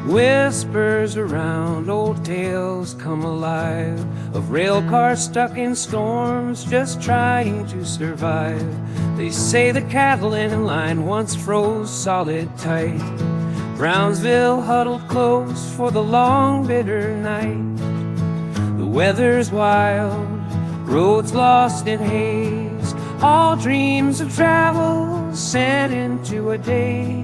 Whispers around, old tales come alive of rail cars stuck in storms, just trying to survive. They say the cattle in line once froze solid tight. Brownsville huddled close for the long bitter night. The weather's wild, roads lost in haze, all dreams of travel sent into a daze.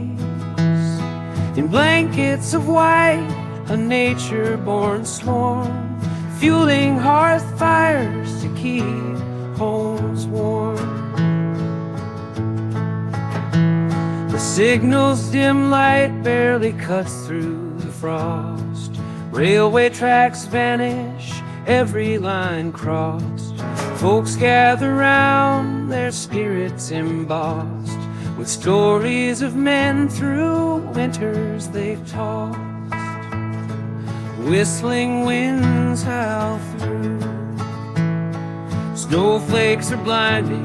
In blankets of white, a nature-born swarm, fueling hearth fires to keep homes warm. The signal's dim light barely cuts through the frost. Railway tracks vanish, every line crossed. Folks gather round, their spirits embossed with stories of men through winters they've tossed. Whistling winds howl through. Snowflakes are blinding,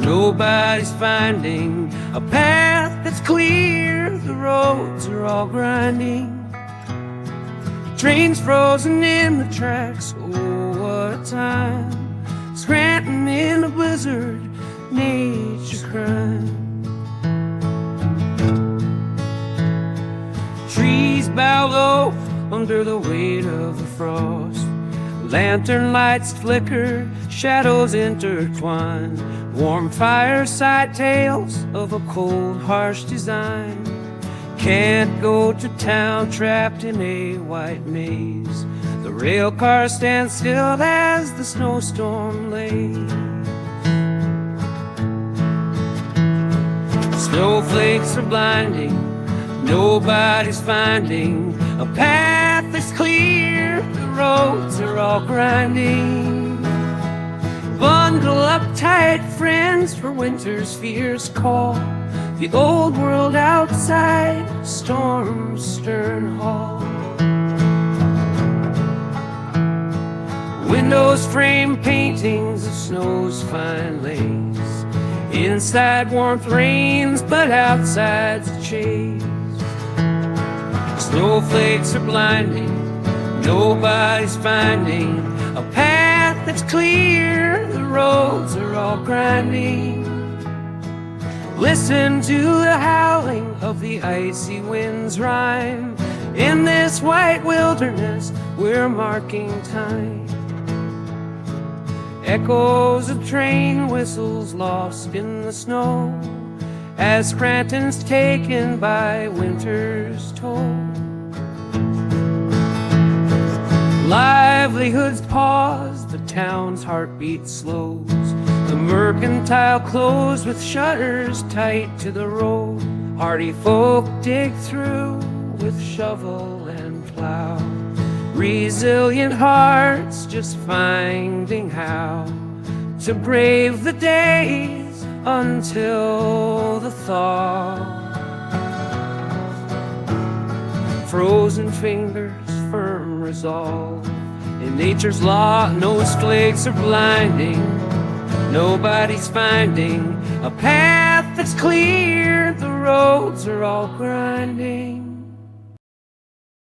nobody's finding a path that's clear. The roads are all grinding. Trains frozen in the tracks, oh what a time. Scranton in a blizzard, nature crying. Trees bow low under the weight of the frost. Lantern lights flicker, shadows intertwine. Warm fireside tales of a cold, harsh design. Can't go to town, trapped in a white maze. The rail car stands still as the snowstorm lays. Snowflakes are blinding, nobody's finding a path that's clear. The roads are all grinding. Bundle up tight, friends, for winter's fierce call. The old world outside, storm's stern hall. Windows frame paintings of snow's fine lace. Inside warmth reigns, but outside's a chase. Snowflakes are blinding, nobody's finding a path that's clear. The roads are all grinding. Listen to the howling of the icy winds rhyme. In this white wilderness, we're marking time. Echoes of train whistles lost in the snow, as Scranton's taken by winter's toll. Livelihoods pause, the town's heartbeat slows. The mercantile closed with shutters tight to the road. Hardy folk dig through with shovel and plow. Resilient hearts just finding how to brave the days until the thaw. Frozen fingers, firm resolve. In nature's law, no snowflakes are blinding. Nobody's finding a path that's clear. The roads are all grinding.